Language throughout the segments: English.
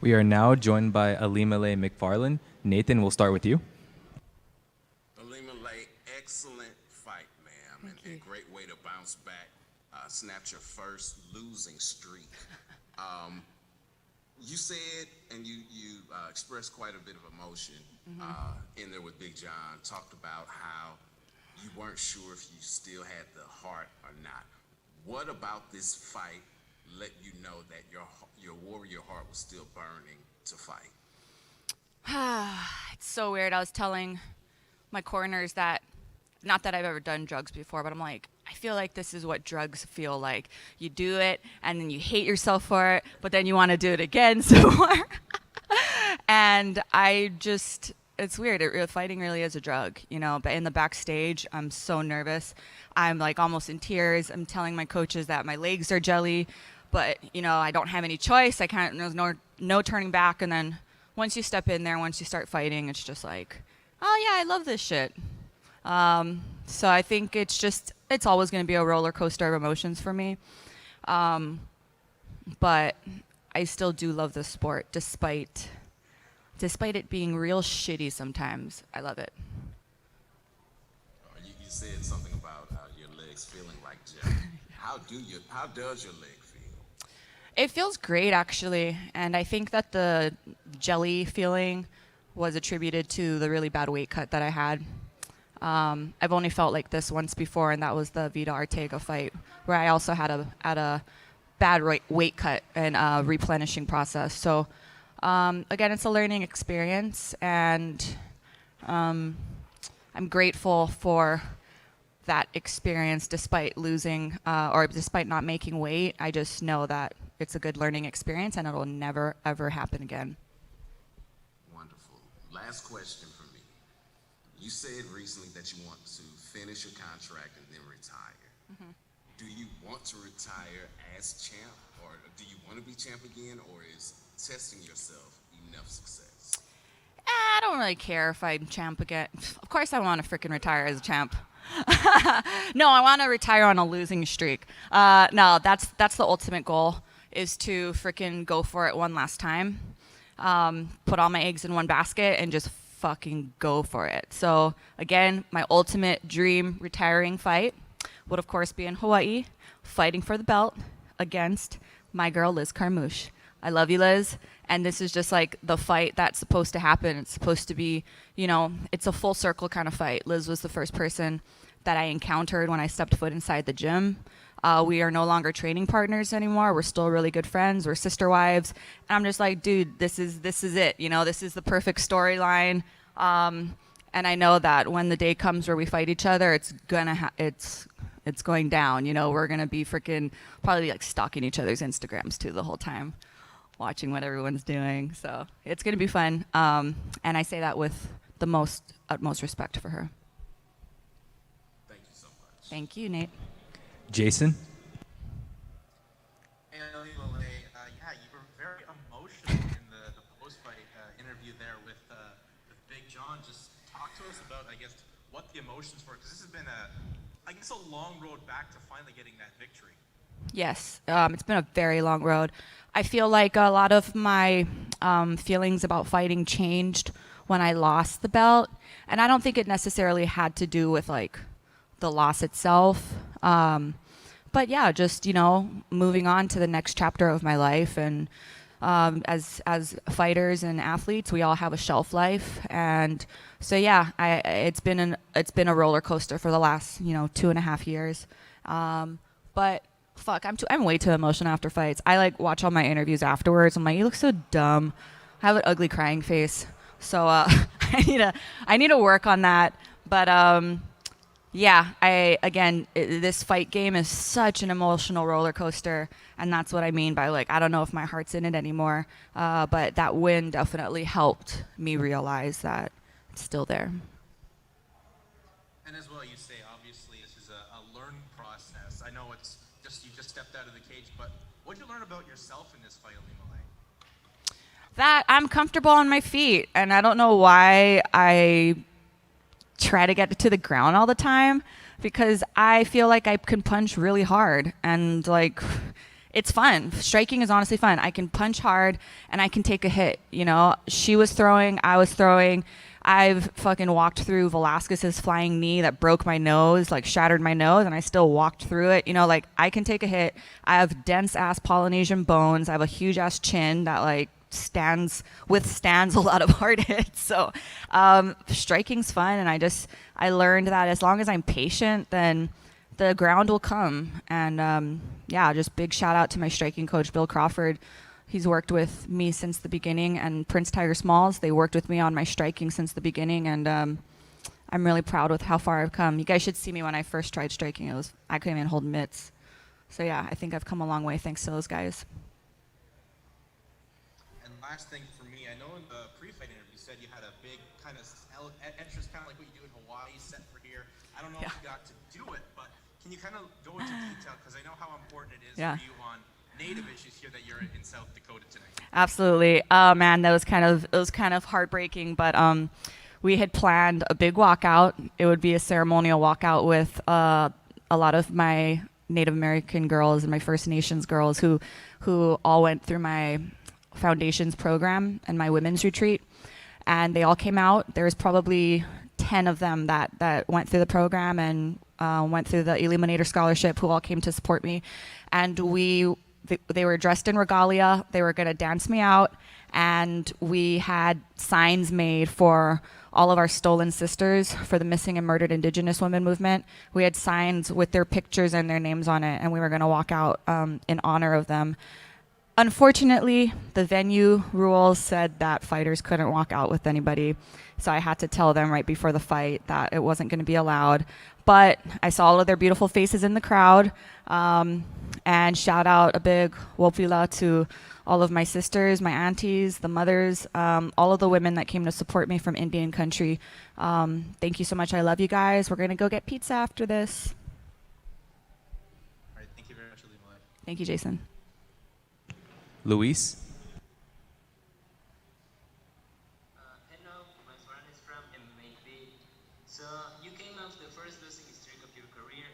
We are now joined by Ilima-Lei Macfarlane. Nathan, we'll start with you. Ilima-Lei, excellent fight, ma'am, and great way to bounce back, snatch your first losing streak. You said, and you expressed quite a bit of emotion in there with Big John, talked about how you weren't sure if you still had the heart or not. What about this fight let you know that your warrior heart was still burning to fight? It's so weird. I was telling my corners that, not that I've ever done drugs before, but I'm like, I feel like this is what drugs feel like. You do it, and then you hate yourself for it, but then you want to do it again some more. And it's weird. Fighting really is a drug, you know. But in the backstage, I'm so nervous. I'm like almost in tears. I'm telling my coaches that my legs are jelly, but you know, I don't have any choice. I can't. There's no turning back. And then once you step in there, once you start fighting, it's just like, oh yeah, I love this shit. So I think it's always going to be a roller coaster of emotions for me. But I still do love the sport, despite it being real shitty sometimes. I love it. You said something about your legs feeling like jelly. How does your leg feel? It feels great, actually. And I think that the jelly feeling was attributed to the really bad weight cut that I had. I've only felt like this once before, and that was the Vida Ortega fight, where I also had a bad weight cut and a replenishing process. So, again, it's a learning experience, and I'm grateful for that experience despite losing or despite not making weight. I just know that it's a good learning experience, and it'll never, ever happen again. Wonderful. Last question for me. You said recently that you want to finish your contract and then retire. Mm-hmm. Do you want to retire as champ, or do you want to be champ again, or is testing yourself enough success? I don't really care if I'm champ again. Of course I want to freaking retire as a champ. No, I want to retire on a losing streak. No, that's the ultimate goal, is to freaking go for it one last time. Put all my eggs in one basket and just fucking go for it. So again, my ultimate dream retiring fight would of course be in Hawaii, fighting for the belt against my girl Liz Carmouche. I love you, Liz, and this is just like the fight that's supposed to happen. It's supposed to be, you know, it's a full circle kind of fight. Liz was the first person that I encountered when I stepped foot inside the gym. We are no longer training partners anymore. We're still really good friends. We're sister wives. And I'm just like, dude, this is it. You know, this is the perfect storyline. And I know that when the day comes where we fight each other, it's going down. You know, we're gonna be freaking probably like stalking each other's Instagrams too the whole time, watching what everyone's doing. So it's gonna be fun. And I say that with the utmost respect for her. Thank you so much. Thank you, Nate. Jason? And Ilima-Lei, you were very emotional in the post-fight interview there with Big John. Just talk to us about, I guess, what the emotions were, because this has been a long road back to finally getting that victory. Yes, it's been a very long road. I feel like a lot of my feelings about fighting changed when I lost the belt, and I don't think it necessarily had to do with like the loss itself. But yeah, just, you know, moving on to the next chapter of my life. And as fighters and athletes, we all have a shelf life. And so yeah, it's been a roller coaster for the last, you know, 2.5 years. But fuck, I'm way too emotional after fights. I like watch all my interviews afterwards. I'm like, you look so dumb. I have an ugly crying face. So I need to work on that. But yeah, this fight game is such an emotional roller coaster, and that's what I mean by like, I don't know if my heart's in it anymore, but that win definitely helped me realize that it's still there. And as well, you say, obviously, this is a learning process. I know you just stepped out of the cage, but what did you learn about yourself in this fight, Ilima-Lei? That I'm comfortable on my feet, and I don't know why I try to get to the ground all the time, because I feel like I can punch really hard, and like it's fun. Striking is honestly fun. I can punch hard and I can take a hit. You know, she was throwing, I was throwing. I've fucking walked through Velasquez's flying knee that broke my nose, like shattered my nose, and I still walked through it. You know, like I can take a hit. I have dense ass Polynesian bones. I have a huge ass chin that like withstands a lot of hard hits. So striking's fun, and I learned that as long as I'm patient, then the ground will come. And yeah, just big shout out to my striking coach, Bill Crawford. He's worked with me since the beginning, and Prince Tiger Smalls, they worked with me on my striking since the beginning, and I'm really proud with how far I've come. You guys should see me when I first tried striking. I couldn't even hold mitts. So yeah, I think I've come a long way thanks to those guys. And last thing for me, I know in the pre-fight interview you said you had a big kind of entrance, kind of like what you do in Hawaii, set for here. I don't know if you got to do it, but can you kind of go into detail, because I know how important it is for you on Native issues here that you're in South Dakota tonight. Absolutely. Oh man, it was kind of heartbreaking, but we had planned a big walkout. It would be a ceremonial walkout with a lot of my Native American girls and my First Nations girls who all went through my foundations program and my women's retreat, and they all came out. There was probably 10 of them that went through the program and went through the Eliminator Scholarship, who all came to support me, and they were dressed in regalia. They were going to dance me out, and we had signs made for all of our stolen sisters for the missing and murdered Indigenous women movement. We had signs with their pictures and their names on it, and we were going to walk out in honor of them. Unfortunately, the venue rules said that fighters couldn't walk out with anybody, so I had to tell them right before the fight that it wasn't going to be allowed. But I saw all of their beautiful faces in the crowd, and shout out a big wopila to all of my sisters, my aunties, the mothers, all of the women that came to support me from Indian country. Thank you so much. I love you guys. We're going to go get pizza after this. All right, thank you very much, Ilima-Lei. Thank you, Jason. Luis? Hello, my friend is from MMAP. So you came off the first losing streak of your career,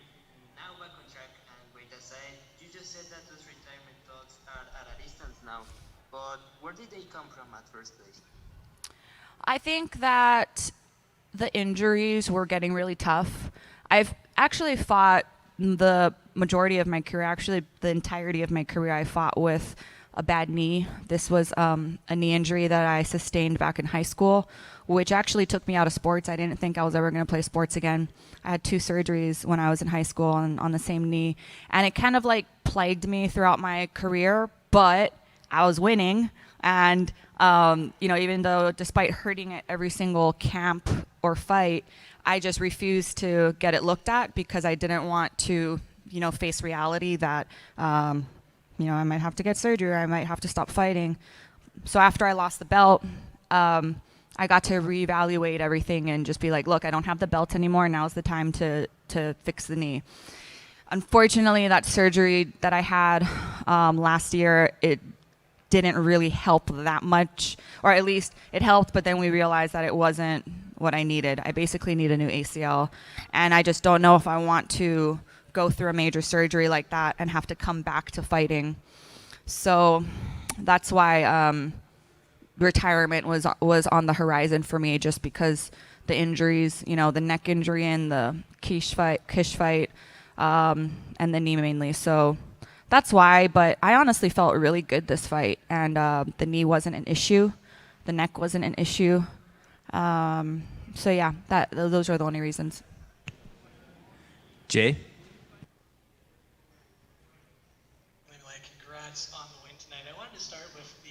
now back on track, and great aside, you just said that those retirement thoughts are at a distance now, but where did they come from at first place? I think that the injuries were getting really tough. I've actually fought the majority of my career, actually the entirety of my career, I fought with a bad knee. This was a knee injury that I sustained back in high school, which actually took me out of sports. I didn't think I was ever going to play sports again. I had 2 surgeries when I was in high school on the same knee, and it kind of like plagued me throughout my career, but I was winning. And even though despite hurting at every single camp or fight, I just refused to get it looked at because I didn't want to, face reality that I might have to get surgery, or I might have to stop fighting. So after I lost the belt, I got to reevaluate everything and just be like, look, I don't have the belt anymore. Now's the time to fix the knee. Unfortunately, that surgery that I had last year, it didn't really help that much, or at least it helped, but then we realized that it wasn't what I needed. I basically need a new ACL, and I just don't know if I want to go through a major surgery like that and have to come back to fighting. So that's why retirement was on the horizon for me, just because the injuries, the neck injury and the Kish fight, and the knee mainly. So that's why, but I honestly felt really good this fight, and the knee wasn't an issue, the neck wasn't an issue. So yeah, those are the only reasons. Jay? Congrats on the win tonight. I wanted to start with the,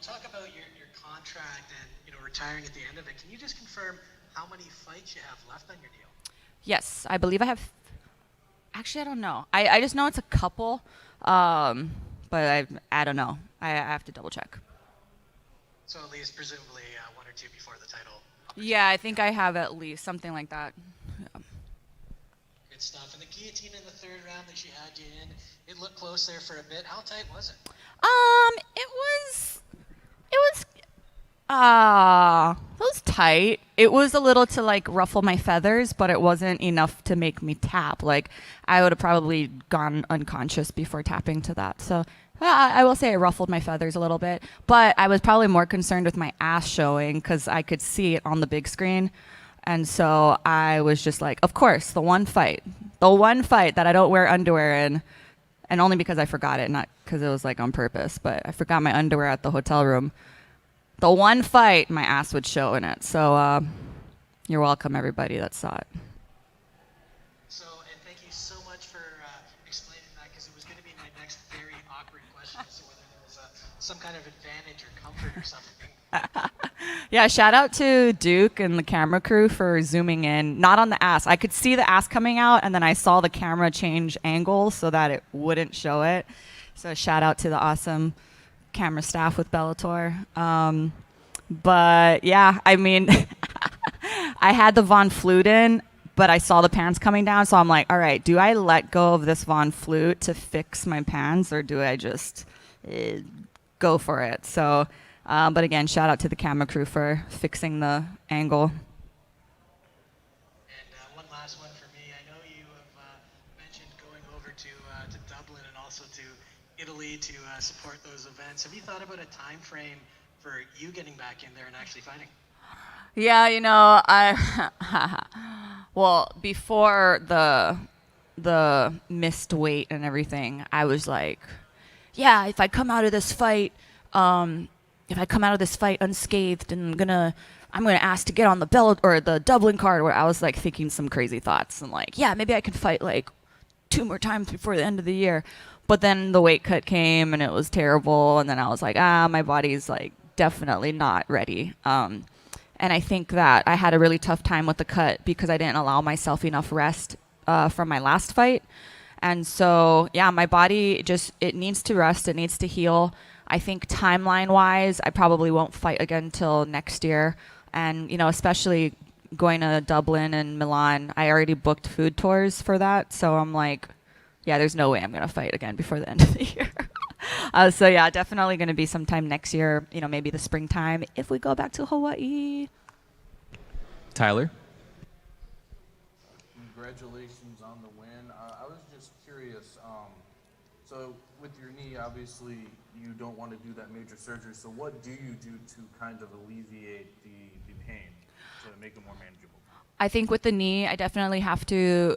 talk about your contract and, retiring at the end of it. Can you just confirm how many fights you have left on your deal? Yes, I believe I have. Actually, I don't know. I just know it's a couple, but I don't know. I have to double check. So at least presumably 1 or 2 before the title. Yeah, I think I have at least something like that. Yeah. Good stuff. And the guillotine in the 3rd round that she had you in, it looked close there for a bit. How tight was it? It was tight. It was a little to like ruffle my feathers, but it wasn't enough to make me tap. Like I would have probably gone unconscious before tapping to that. So I will say it ruffled my feathers a little bit, but I was probably more concerned with my ass showing because I could see it on the big screen. And so I was just like, of course, the one fight that I don't wear underwear in, and only because I forgot it, not because it was like on purpose, but I forgot my underwear at the hotel room. The one fight, my ass would show in it. So you're welcome, everybody that saw it. So, and thank you so much for explaining that, because it was going to be my next very awkward question as to whether there was some kind of advantage or comfort or something. Yeah, shout out to Duke and the camera crew for zooming in, not on the ass. I could see the ass coming out, and then I saw the camera change angles so that it wouldn't show it. So shout out to the awesome camera staff with Bellator. But yeah, I mean, I had the Von Flute in, but I saw the pants coming down, so I'm like, all right, do I let go of this Von Flute to fix my pants, or do I just go for it? So, but again, shout out to the camera crew for fixing the angle. And one last one for me. I know you have mentioned going over to Dublin and also to Italy to support those events. Have you thought about a time frame for you getting back in there and actually fighting? Yeah, you know, well, before the missed weight and everything, I was like, yeah, if I come out of this fight unscathed, and I'm gonna ask to get on the Bellator or the Dublin card, where I was like thinking some crazy thoughts and like, yeah, maybe I could fight like 2 more times before the end of the year. But then the weight cut came and it was terrible, and then I was like, my body's like definitely not ready. And I think that I had a really tough time with the cut because I didn't allow myself enough rest from my last fight. And so, yeah, my body it needs to rest. It needs to heal. I think timeline-wise, I probably won't fight again until next year. And, you know, especially going to Dublin and Milan, I already booked food tours for that. So I'm like, yeah, there's no way I'm going to fight again before the end of the year. So yeah, definitely going to be sometime next year, you know, maybe the springtime if we go back to Hawaii. Tyler? Congratulations on the win. I was just curious, so with your knee, obviously you don't want to do that major surgery, so what do you do to kind of alleviate the pain to make it more manageable? I think with the knee, I definitely have to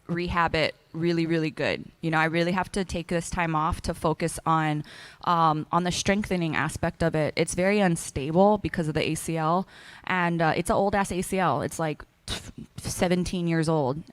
rehab it really, really good. You know, I really have to take this time off to focus on the strengthening aspect of it. It's very unstable because of the ACL, and it's an old ass ACL. It's like 17 years old.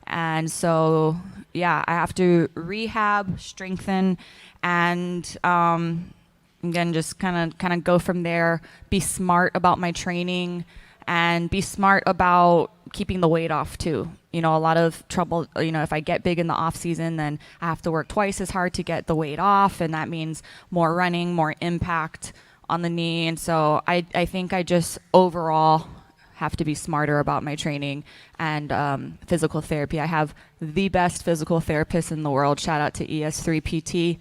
And so, yeah, I have to rehab, strengthen, and again, just kind of go from there, be smart about my training, and be smart about keeping the weight off too. You know, a lot of trouble, you know, if I get big in the off season, then I have to work twice as hard to get the weight off. And that means more running, more impact on the knee. And so I think I just overall have to be smarter about my training and physical therapy. I have the best physical therapist in the world. Shout out to ES3PT,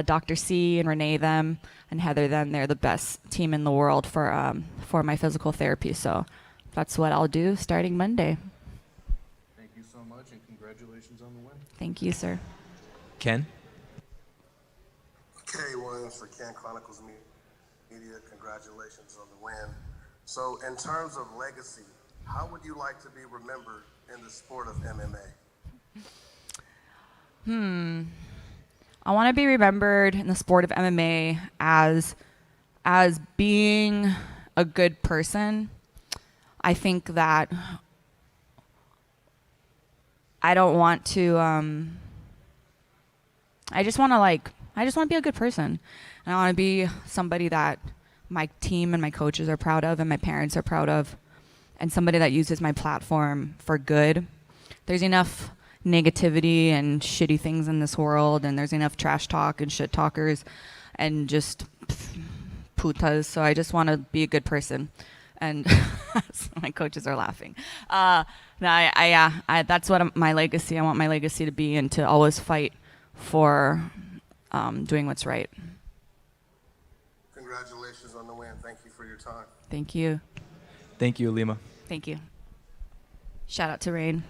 Dr. C and Renee them and Heather them. They're the best team in the world for my physical therapy. So that's what I'll do starting Monday. Thank you so much, and congratulations on the win. Thank you, sir. Ken? Kerry Williams for Ken Chronicles Media. Congratulations on the win. So in terms of legacy, how would you like to be remembered in the sport of MMA? I want to be remembered in the sport of MMA as being a good person. I think that I don't want to I just want to be a good person. And I want to be somebody that my team and my coaches are proud of and my parents are proud of, and somebody that uses my platform for good. There's enough negativity and shitty things in this world, and there's enough trash talk and shit talkers and just putas. So I just want to be a good person. And my coaches are laughing. No, that's what my legacy. I want my legacy to be, and to always fight for doing what's right. Congratulations on the win. Thank you for your time. Thank you. Thank you, Ilima. Thank you. Shout out to Rain.